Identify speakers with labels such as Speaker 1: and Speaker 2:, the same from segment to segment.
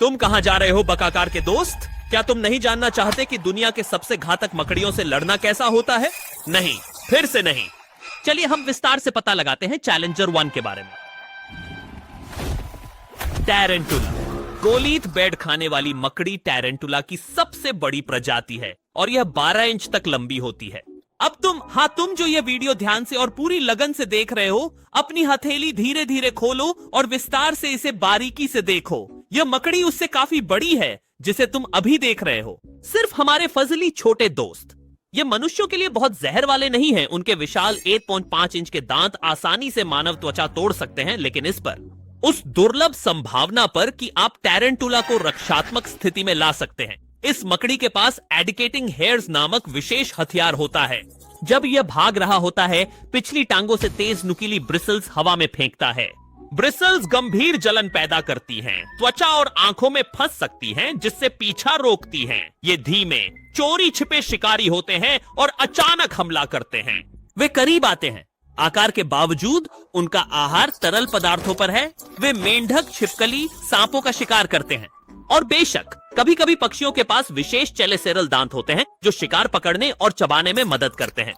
Speaker 1: तुम कहां जा रहे हो बकाकार के दोस्त? क्या तुम नहीं जानना चाहते कि दुनिया के सबसे घातक मकड़ियों से लड़ना कैसा होता है? नहीं, फिर से नहीं। चलिए हम विस्तार से पता लगाते हैं चैलेंजर 1 के बारे में। टैरेंटुला, गोलीत बेड खाने वाली मकड़ी टैरेंटुला की सबसे बड़ी प्रजाति है और यह 12 इंच तक लंबी होती है। अब तुम जो ये वीडियो ध्यान से और पूरी लगन से देख रहे हो, अपनी हथेली धीरे धीरे खोलो और विस्तार से इसे बारीकी से देखो। यह मकड़ी उससे काफी बड़ी है जिसे तुम अभी देख रहे हो। सिर्फ हमारे फजली छोटे दोस्त। ये मनुष्यों के लिए बहुत जहर वाले नहीं हैं। उनके विशाल 8.5 इंच के दांत आसानी से मानव त्वचा तोड़ सकते हैं, लेकिन इस पर, उस दुर्लभ संभावना पर कि आप टैरेंटुला को रक्षात्मक स्थिति में ला सकते हैं, इस मकड़ी के पास एडिकेटिंग हेयर्स नामक विशेष हथियार होता है। जब यह भाग रहा होता है, पिछली टांगों से तेज नुकीली ब्रिसल्स हवा में फेंकता है। ब्रिसल्स गंभीर जलन पैदा करती हैं, त्वचा और आंखों में फंस सकती हैं, जिससे पीछा रोकती हैं। ये धीमे, चोरी छिपे शिकारी होते हैं और अचानक हमला करते हैं। वे करीब आते हैं। आकार के बावजूद उनका आहार तरल पदार्थों पर है। वे मेंढक, छिपकली, सांपों का शिकार करते हैं। और बेशक कभी कभी पक्षियों के पास विशेष चेलेसेरल दांत होते हैं जो शिकार पकड़ने और चबाने में मदद करते हैं,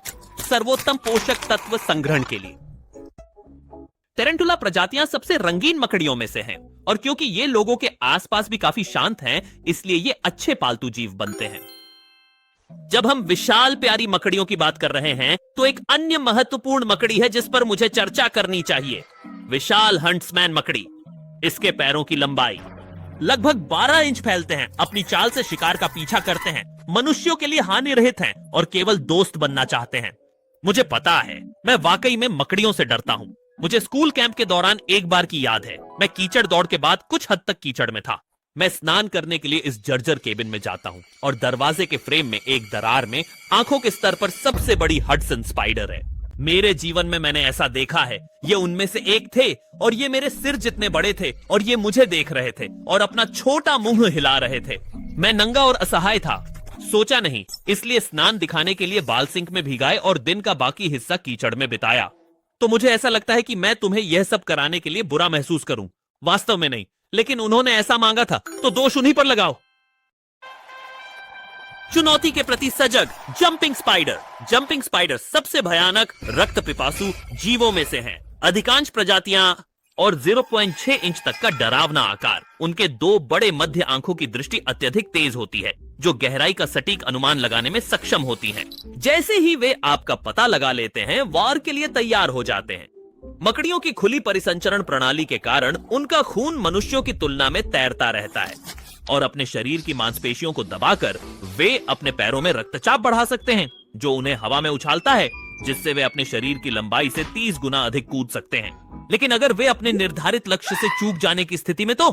Speaker 1: सर्वोत्तम पोषक तत्व संग्रहण के लिए। टैरेंटुला प्रजातियां सबसे रंगीन मकड़ियों में से हैं, और क्योंकि ये लोगों के आसपास भी काफी शांत हैं, इसलिए ये अच्छे पालतू जीव बनते हैं। जब हम विशाल प्यारी मकड़ियों की बात कर रहे हैं, तो एक अन्य महत्वपूर्ण मकड़ी है जिस पर मुझे चर्चा करनी चाहिए। विशाल हंट्समैन मकड़ी। इसके पैरों की लंबाई लगभग 12 इंच फैलते हैं, अपनी चाल से शिकार का पीछा करते हैं, मनुष्यों के लिए हानि रहित हैं और केवल दोस्त बनना चाहते हैं। मुझे पता है, मैं वाकई में मकड़ियों से डरता हूं। मुझे स्कूल कैंप के दौरान एक बार की याद है। मैं कीचड़ दौड़ के बाद कुछ हद तक कीचड़ में था। मैं स्नान करने के लिए इस जर्जर केबिन में जाता हूं और दरवाजे के फ्रेम में एक दरार में आंखों के स्तर पर सबसे बड़ी हडसन स्पाइडर है। मेरे जीवन में मैंने ऐसा देखा है। ये उनमें से एक थे और ये मेरे सिर जितने बड़े थे और ये मुझे देख रहे थे और अपना छोटा मुंह हिला रहे थे। मैं नंगा और असहाय था। सोचा नहीं, इसलिए स्नान दिखाने के लिए बाल सिंक में भिगाए और दिन का बाकी हिस्सा कीचड़ में बिताया। तो मुझे ऐसा लगता है कि मैं तुम्हें यह सब कराने के लिए बुरा महसूस करूं। वास्तव में नहीं, लेकिन उन्होंने ऐसा मांगा था, तो दोष उन्हीं पर लगाओ। चुनौती के प्रति सजग जंपिंग स्पाइडर। जंपिंग स्पाइडर सबसे भयानक रक्त पिपासु जीवों में से हैं। अधिकांश प्रजातियां और 0.6 इंच तक का डरावना आकार। उनके 2 बड़े मध्य आंखों की दृष्टि अत्यधिक तेज होती है, जो गहराई का सटीक अनुमान लगाने में सक्षम होती हैं। जैसे ही वे आपका पता लगा लेते हैं, वार के लिए तैयार हो जाते हैं। मकड़ियों की खुली परिसंचरण प्रणाली के कारण उनका खून मनुष्यों की तुलना में तैरता रहता है और अपने शरीर की मांसपेशियों को दबाकर वे अपने पैरों में रक्तचाप बढ़ा सकते हैं, जो उन्हें हवा में उछालता है, जिससे वे अपने शरीर की लंबाई से 30 गुना अधिक कूद सकते हैं। लेकिन अगर वे अपने निर्धारित लक्ष्य से चूक जाने की स्थिति में, तो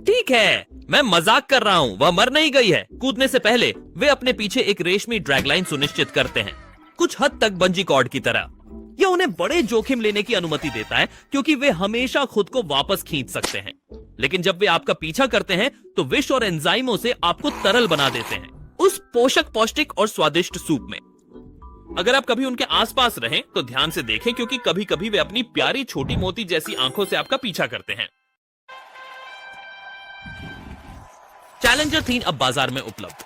Speaker 1: ठीक है, मैं मजाक कर रहा हूं, वह मर नहीं गई है। कूदने से पहले वे अपने पीछे एक रेशमी ड्रैगलाइन सुनिश्चित करते हैं, कुछ हद तक बंजी कॉर्ड की तरह। यह उन्हें बड़े जोखिम लेने की अनुमति देता है, क्योंकि वे हमेशा खुद को वापस खींच सकते हैं। लेकिन जब वे आपका पीछा करते हैं, तो विष और एंजाइमों से आपको तरल बना देते हैं, उस पोषक, पौष्टिक और स्वादिष्ट सूप में। अगर आप कभी उनके आसपास रहें, तो ध्यान से देखें, क्योंकि कभी कभी वे अपनी प्यारी छोटी मोती जैसी आंखों से आपका पीछा करते हैं। चैलेंजर 3 अब बाजार में उपलब्ध।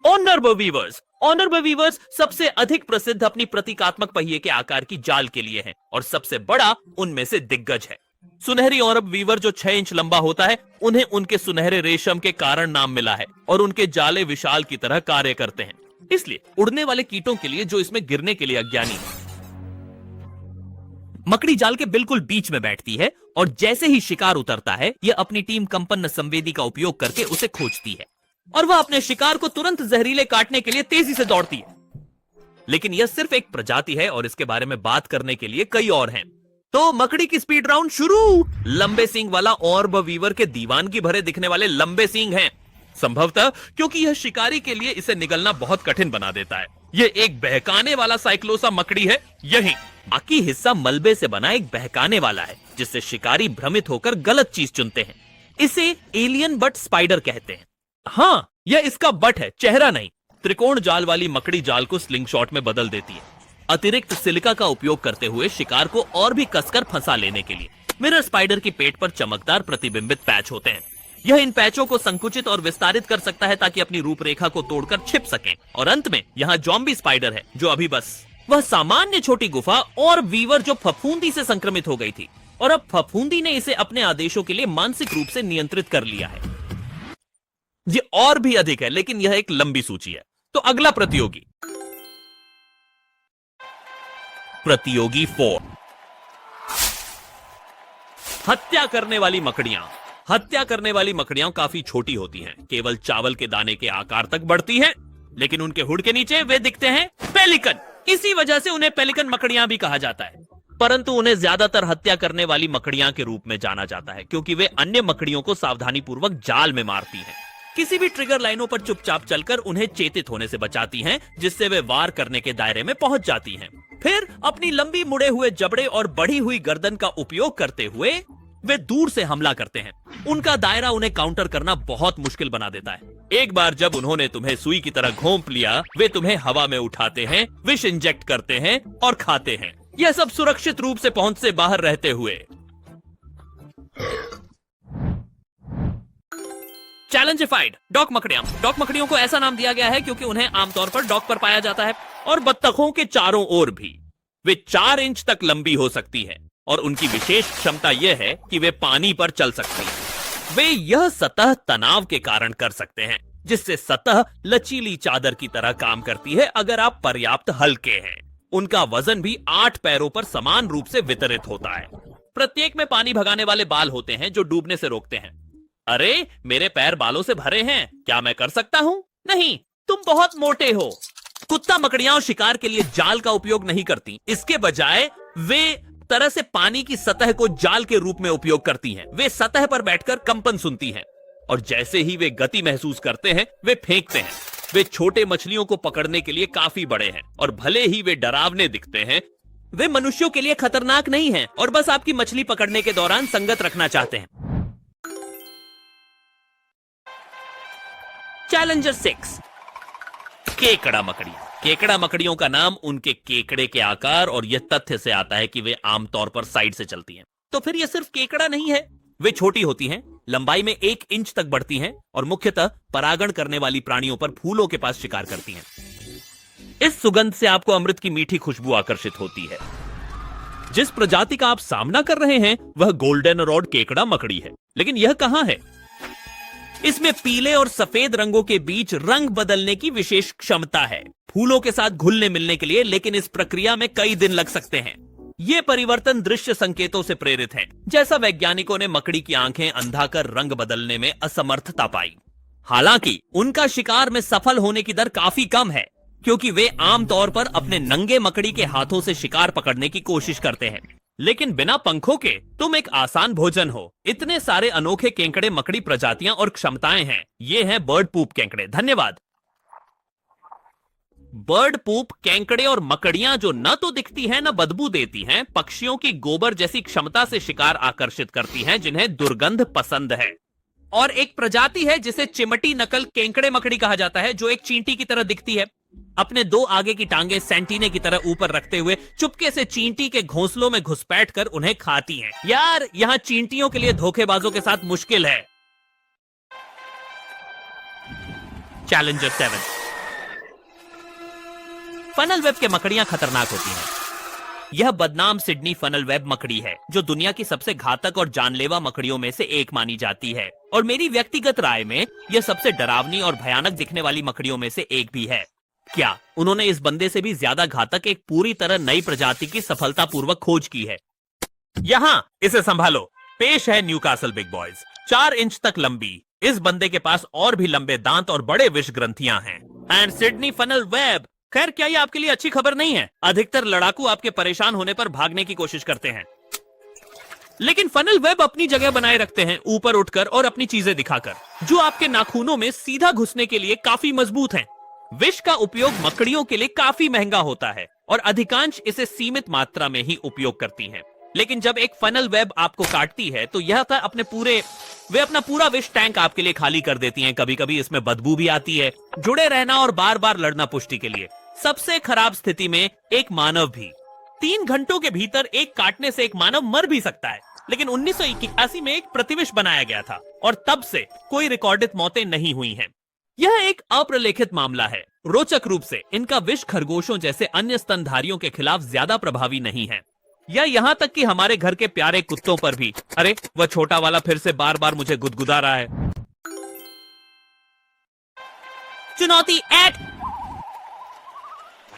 Speaker 1: ऑनर बर्वीवर्स। ऑनर बर्वीवर्स सबसे अधिक प्रसिद्ध अपनी प्रतीकात्मक पहिए के आकार की जाल के लिए हैं और सबसे बड़ा उनमें से दिग्गज है। सुनहरी ऑरब वीवर जो 6 इंच लंबा होता है, उन्हें उनके सुनहरे रेशम के कारण नाम मिला है और उनके जाले विशाल की तरह कार्य करते हैं, इसलिए उड़ने वाले कीटों के लिए जो इसमें गिरने के लिए अज्ञानी है। मकड़ी जाल के बिल्कुल बीच में बैठती है और जैसे ही शिकार उतरता है, यह अपनी टीम कंपन संवेदी का उपयोग करके उसे खोजती है और वह अपने शिकार को तुरंत जहरीले काटने के लिए तेजी से दौड़ती है। लेकिन यह सिर्फ एक प्रजाति है और इसके बारे में बात करने के लिए कई और हैं। तो मकड़ी की स्पीड राउंड शुरू। लंबे सींग वाला ऑर्ब वीवर के दीवानगी भरे दिखने वाले लंबे सींग हैं, संभवतः क्योंकि यह शिकारी के लिए इसे निगलना बहुत कठिन बना देता है। यह एक बहकाने वाला साइक्लोसा मकड़ी है। यही बाकी हिस्सा मलबे से बना एक बहकाने वाला है, जिससे शिकारी भ्रमित होकर गलत चीज चुनते हैं। इसे एलियन बट स्पाइडर कहते हैं। हाँ, यह इसका बट है, चेहरा नहीं। त्रिकोण जाल वाली मकड़ी जाल को स्लिंग शॉट में बदल देती है। अतिरिक्त सिलिका का उपयोग करते हुए शिकार को और भी कसकर फंसा लेने के लिए। मिरर स्पाइडर की पेट पर चमकदार प्रतिबिंबित पैच होते हैं। यह इन पैचों को संकुचित और विस्तारित कर सकता है ताकि अपनी रूपरेखा को तोड़कर छिप सकें। और अंत में यहाँ ज़ॉम्बी स्पाइडर है, जो अभी बस वह सामान्य छोटी गुफा और वीवर जो फफूंदी से संक्रमित हो गई थी, और अब फफूंदी ने इसे अपने आदेशों के लिए मानसिक रूप से नियंत्रित कर लिया है। ये और भी अधिक है, लेकिन यह एक लंबी सूची है। तो अगला प्रतियोगी 4, हत्या करने वाली मकड़ियां। हत्या करने वाली मकड़ियां काफी छोटी होती हैं, केवल चावल के दाने के आकार तक बढ़ती हैं, लेकिन उनके हुड के नीचे वे दिखते हैं पेलिकन। इसी वजह से उन्हें पेलिकन मकड़ियां भी कहा जाता है। परंतु उन्हें ज्यादातर हत्या करने वाली मकड़ियां के रूप में जाना जाता है, क्योंकि वे अन्य मकड़ियों को सावधानी पूर्वक जाल में मारती हैं। किसी भी ट्रिगर लाइनों पर चुपचाप चलकर उन्हें चेतित होने से बचाती हैं, जिससे वे वार करने के दायरे में पहुंच जाती हैं। फिर अपनी लंबी मुड़े हुए जबड़े और बढ़ी हुई गर्दन का उपयोग करते हुए वे दूर से हमला करते हैं। उनका दायरा उन्हें काउंटर करना बहुत मुश्किल बना देता है। एक बार जब उन्होंने तुम्हें सुई की तरह घोंप लिया, वे तुम्हें हवा में उठाते हैं, विष इंजेक्ट करते हैं और खाते हैं। यह सब सुरक्षित रूप से पहुंच से बाहर रहते हुए। चैलेंजिफाइड डॉक मकड़ियां। डॉक मकड़ियों को ऐसा नाम दिया गया है क्योंकि उन्हें आमतौर पर डॉक पर पाया जाता है और बत्तखों के चारों ओर भी। वे 4 इंच तक लंबी हो सकती है और उनकी विशेष क्षमता यह है कि वे पानी पर चल सकती हैं। वे यह सतह तनाव के कारण कर सकते हैं, जिससे सतह लचीली चादर की तरह काम करती है अगर आप पर्याप्त हल्के हैं। उनका वजन भी 8 पैरों पर समान रूप से वितरित होता है। प्रत्येक में पानी भगाने वाले बाल होते हैं जो डूबने से रोकते हैं। अरे, मेरे पैर बालों से भरे हैं, क्या मैं कर सकता हूं? नहीं, तुम बहुत मोटे हो। कुत्ता मकड़ियां शिकार के लिए जाल का उपयोग नहीं करती, इसके बजाय वे तरह से पानी की सतह को जाल के रूप में उपयोग करती हैं। वे सतह पर बैठकर कंपन सुनती हैं और जैसे ही वे गति महसूस करते हैं, वे फेंकते हैं। वे छोटे मछलियों को पकड़ने के लिए काफी बड़े हैं और भले ही वे डरावने दिखते हैं, वे मनुष्यों के लिए खतरनाक नहीं हैं और बस आपकी मछली पकड़ने के दौरान संगत रखना चाहते हैं। चैलेंजर 6, केकड़ा मकड़ियां। केकड़ा मकड़ियों का नाम उनके केकड़े के आकार और यह तथ्य से आता है कि वे आमतौर पर साइड से चलती हैं। तो फिर यह सिर्फ केकड़ा नहीं है। वे छोटी होती हैं, लंबाई में 1 इंच तक बढ़ती हैं और मुख्यतः परागण करने वाली प्राणियों पर फूलों के पास शिकार करती हैं। इस सुगंध से आपको अमृत की मीठी खुशबू आकर्षित होती है। जिस प्रजाति का आप सामना कर रहे हैं वह गोल्डन रॉड केकड़ा मकड़ी है, लेकिन यह कहां है? इसमें पीले और सफेद रंगों के बीच रंग बदलने की विशेष क्षमता है, फूलों के साथ घुलने मिलने के लिए, लेकिन इस प्रक्रिया में कई दिन लग सकते हैं। ये परिवर्तन दृश्य संकेतों से प्रेरित है, जैसा वैज्ञानिकों ने मकड़ी की आंखें अंधाकर रंग बदलने में असमर्थता पाई। हालांकि उनका शिकार में सफल होने की दर काफी कम है, क्योंकि वे आमतौर पर अपने नंगे मकड़ी के हाथों से शिकार पकड़ने की कोशिश करते हैं। लेकिन बिना पंखों के तुम एक आसान भोजन हो। इतने सारे अनोखे केकड़े मकड़ी प्रजातियां और क्षमताएं हैं। ये हैं बर्ड पूप केकड़े। धन्यवाद। बर्ड पूप केकड़े और मकड़ियां जो न तो दिखती हैं न बदबू देती हैं, पक्षियों की गोबर जैसी क्षमता से शिकार आकर्षित करती हैं, जिन्हें दुर्गंध पसंद है। और एक प्रजाति है जिसे चिमटी नकल केकड़े मकड़ी कहा जाता है, जो एक चींटी की तरह दिखती है। अपने 2 आगे की टांगे सेंटीने की तरह ऊपर रखते हुए चुपके से चींटी के घोंसलों में घुसपैठ कर उन्हें खाती हैं। यार, यहां चींटियों के लिए धोखेबाजों के साथ मुश्किल है। चैलेंजर 7, फनल वेब के मकड़ियां खतरनाक होती हैं। यह बदनाम सिडनी फनल वेब मकड़ी है, जो दुनिया की सबसे घातक और जानलेवा मकड़ियों में से एक मानी जाती है, और मेरी व्यक्तिगत राय में यह सबसे डरावनी और भयानक दिखने वाली मकड़ियों में से एक भी है। क्या उन्होंने इस बंदे से भी ज्यादा घातक एक पूरी तरह नई प्रजाति की सफलतापूर्वक खोज की है? यहां इसे संभालो। पेश है न्यूकासल बिग बॉयज, 4 इंच तक लंबी। इस बंदे के पास और भी लंबे दांत और बड़े विष ग्रंथियां हैं। And Sydney funnel web. खैर, क्या ये आपके लिए अच्छी खबर नहीं है? अधिकतर लड़ाकू आपके परेशान होने पर भागने की कोशिश करते हैं, लेकिन फनल वेब अपनी जगह बनाए रखते हैं, ऊपर उठकर और अपनी चीजें दिखाकर, जो आपके नाखूनों में सीधा घुसने के लिए काफी मजबूत हैं। विष का उपयोग मकड़ियों के लिए काफी महंगा होता है और अधिकांश इसे सीमित मात्रा में ही उपयोग करती हैं। लेकिन जब एक फनल वेब आपको काटती है तो यह वे अपना पूरा विष टैंक आपके लिए खाली कर देती हैं। कभी कभी इसमें बदबू भी आती है। जुड़े रहना और बार बार लड़ना पुष्टि के लिए। सबसे खराब स्थिति में एक मानव भी। 3 घंटों के भीतर एक काटने से एक मानव मर भी सकता है, लेकिन 1981 में एक प्रतिविष बनाया गया था और तब से कोई रिकॉर्डित मौतें नहीं हुई हैं। यह एक अप्रलेखित मामला है। रोचक रूप से इनका विष खरगोशों जैसे अन्य स्तनधारियों के खिलाफ ज्यादा प्रभावी नहीं है, या यहाँ तक कि हमारे घर के प्यारे कुत्तों पर भी। अरे वह छोटा वाला फिर से बार बार मुझे गुदगुदा रहा है। चुनौती 8,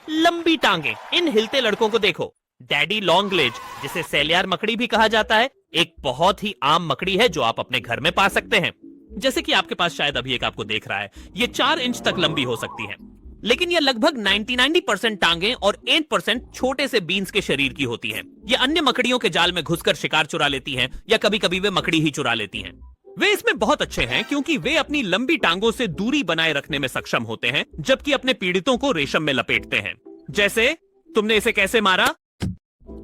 Speaker 1: लंबी टांगे। इन हिलते लड़कों को देखो। डैडी लॉन्ग लेज, जिसे सेलियार मकड़ी भी कहा जाता है, एक बहुत ही आम मकड़ी है जो आप अपने घर में पा सकते हैं। जैसे कि आपके पास शायद अभी एक आपको देख रहा है। ये 4 इंच तक लंबी हो सकती है, लेकिन ये लगभग 99% टांगे और 8% छोटे से बीन्स के शरीर की होती हैं। ये अन्य मकड़ियों के जाल में घुसकर शिकार चुरा लेती हैं, या कभी कभी वे मकड़ी ही चुरा लेती हैं। वे इसमें बहुत अच्छे हैं क्योंकि वे अपनी लंबी टांगों से दूरी बनाए रखने में सक्षम होते हैं, जबकि अपने पीड़ितों को रेशम में लपेटते हैं। जैसे तुमने इसे कैसे मारा,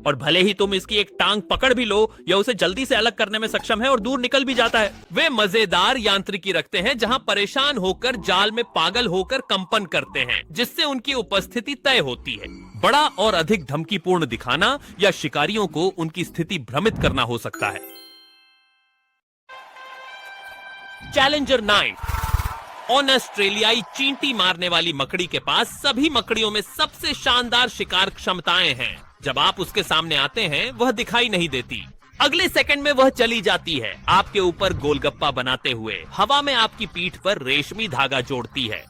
Speaker 1: और भले ही तुम इसकी एक टांग पकड़ भी लो, या उसे जल्दी से अलग करने में सक्षम है और दूर निकल भी जाता है। वे मजेदार यांत्रिकी रखते हैं जहां परेशान होकर जाल में पागल होकर कंपन करते हैं, जिससे उनकी उपस्थिति तय होती है। बड़ा और अधिक धमकीपूर्ण दिखाना या शिकारियों को उनकी स्थिति भ्रमित करना हो सकता है। चैलेंजर 9, ऑस्ट्रेलियाई चींटी मारने वाली मकड़ी के पास सभी मकड़ियों में सबसे शानदार शिकार क्षमताएं हैं। जब आप उसके सामने आते हैं वह दिखाई नहीं देती, अगले सेकंड में वह चली जाती है, आपके ऊपर गोलगप्पा बनाते हुए हवा में आपकी पीठ पर रेशमी धागा जोड़ती है,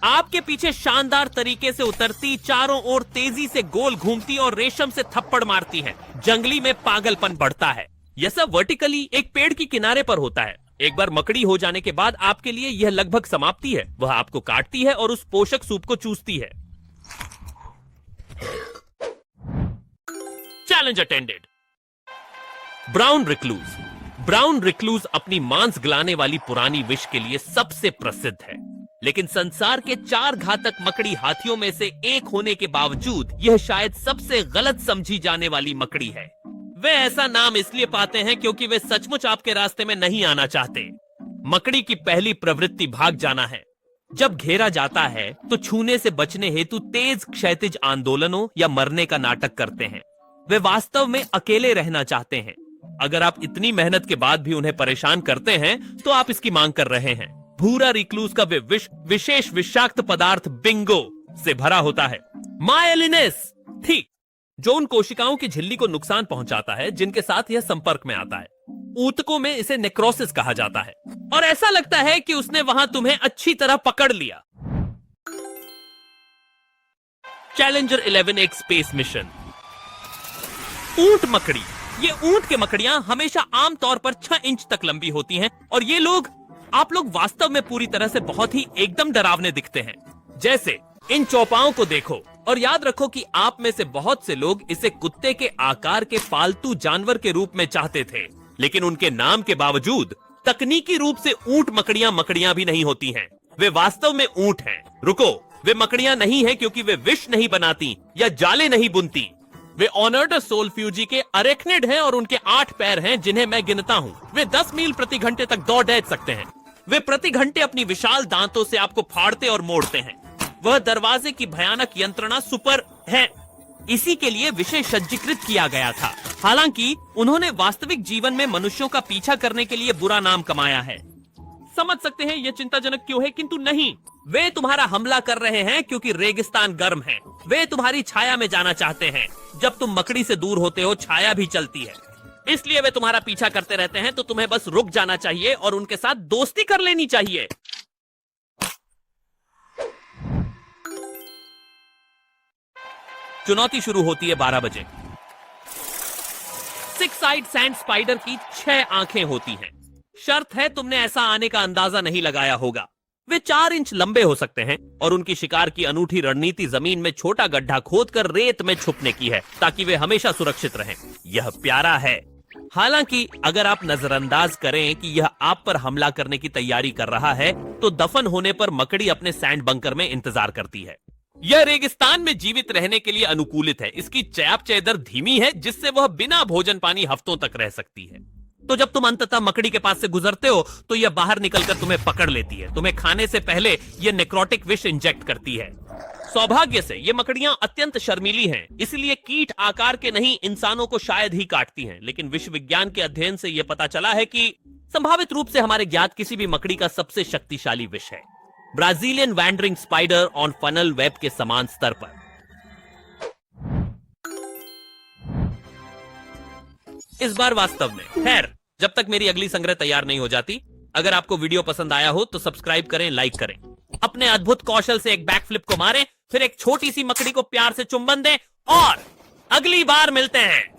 Speaker 1: आपके पीछे शानदार तरीके से उतरती, चारों ओर तेजी से गोल घूमती और रेशम से थप्पड़ मारती है। जंगली में पागलपन बढ़ता है। यह सब वर्टिकली एक पेड़ की किनारे पर होता है। एक बार मकड़ी हो जाने के बाद आपके लिए यह लगभग समाप्ति है। वह आपको काटती है और उस पोषक सूप को चूसती है। Challenge attended. Brown recluse. Brown recluse अपनी मांस गलाने वाली पुरानी विष के लिए सबसे प्रसिद्ध है, लेकिन संसार के 4 घातक मकड़ी हाथियों में से एक होने के बावजूद यह शायद सबसे गलत समझी जाने वाली मकड़ी है। वे ऐसा नाम इसलिए पाते हैं क्योंकि वे सचमुच आपके रास्ते में नहीं आना चाहते। मकड़ी की पहली प्रवृत्ति भाग जाना है। जब घेरा जाता है तो छूने से बचने हेतु तेज क्षैतिज आंदोलनों या मरने का नाटक करते हैं। वे वास्तव में अकेले रहना चाहते हैं। अगर आप इतनी मेहनत के बाद भी उन्हें परेशान करते हैं तो आप इसकी मांग कर रहे हैं। भूरा रिक्लूज का वे विशेष विषाक्त पदार्थ बिंगो से भरा होता है। मायलिनेस थी, जो उन कोशिकाओं की झिल्ली को नुकसान पहुंचाता है जिनके साथ यह संपर्क में आता है। ऊतकों में इसे नेक्रोसिस कहा जाता है, और ऐसा लगता है कि उसने वहां तुम्हें अच्छी तरह पकड़ लिया। चैलेंजर 11 एक स्पेस मिशन। ऊंट मकड़ी। ये ऊंट के मकड़ियां हमेशा आमतौर पर 6 इंच तक लंबी होती हैं, और ये लोग, आप लोग वास्तव में पूरी तरह से बहुत ही एकदम डरावने दिखते हैं। जैसे इन चौपाओं को देखो और याद रखो कि आप में से बहुत से लोग इसे कुत्ते के आकार के पालतू जानवर के रूप में चाहते थे, लेकिन उनके नाम के बावजूद तकनीकी रूप से ऊंट मकड़ियां भी नहीं होती हैं। वे वास्तव में ऊंट हैं। रुको, वे मकड़ियां नहीं हैं क्योंकि वे विष नहीं बनाती या जाले नहीं बुनती। वे ऑनर्ड सोलफ्यूजी के अरेक्निड हैं और उनके 8 पैर हैं जिन्हें मैं गिनता हूँ। वे 10 मील प्रति घंटे तक दौड़ सकते हैं। वे प्रति घंटे अपनी विशाल दांतों से आपको फाड़ते और मोड़ते हैं। वह दरवाजे की भयानक यंत्रणा सुपर है, इसी के लिए विषय सज्जीकृत किया गया था। हालांकि उन्होंने वास्तविक जीवन में मनुष्यों का पीछा करने के लिए बुरा नाम कमाया है। समझ सकते हैं यह चिंताजनक क्यों है, किंतु नहीं, वे तुम्हारा हमला कर रहे हैं क्योंकि रेगिस्तान गर्म है। वे तुम्हारी छाया में जाना चाहते हैं। जब तुम मकड़ी से दूर होते हो छाया भी चलती है, इसलिए वे तुम्हारा पीछा करते रहते हैं। तो तुम्हें बस रुक जाना चाहिए और उनके साथ दोस्ती कर लेनी चाहिए। चुनौती शुरू होती है 12 बजे। 6 साइड सैंड स्पाइडर की 6 आंखें होती हैं। शर्त है तुमने ऐसा आने का अंदाजा नहीं लगाया होगा। वे 4 इंच लंबे हो सकते हैं और उनकी शिकार की अनूठी रणनीति जमीन में छोटा गड्ढा खोदकर रेत में छुपने की है ताकि वे हमेशा सुरक्षित रहें। यह प्यारा है। हालांकि अगर आप नजरअंदाज करें कि यह आप पर हमला करने की तैयारी कर रहा है तो दफन होने पर मकड़ी अपने सैंड बंकर में इंतजार करती है। यह रेगिस्तान में जीवित रहने के लिए अनुकूलित है। इसकी चयापचय दर धीमी है जिससे वह बिना भोजन पानी हफ्तों तक रह सकती है। तो जब तुम अंततः मकड़ी के पास से गुजरते हो तो यह बाहर निकलकर तुम्हें पकड़ लेती है। तुम्हें खाने से पहले यह नेक्रोटिक विष इंजेक्ट करती है। सौभाग्य से ये मकड़ियां अत्यंत शर्मीली हैं, इसलिए कीट आकार के नहीं इंसानों को शायद ही काटती हैं। लेकिन विश्व विज्ञान के अध्ययन से यह पता चला है कि संभावित रूप से हमारे ज्ञात किसी भी मकड़ी का सबसे शक्तिशाली विष है Brazilian wandering spider on funnel web के समान स्तर पर। इस बार वास्तव में। खैर, जब तक मेरी अगली संग्रह तैयार नहीं हो जाती, अगर आपको वीडियो पसंद आया हो तो सब्सक्राइब करें, लाइक करें, अपने अद्भुत कौशल से एक बैकफ्लिप को मारें, फिर एक छोटी सी मकड़ी को प्यार से चुंबन दें और अगली बार मिलते हैं।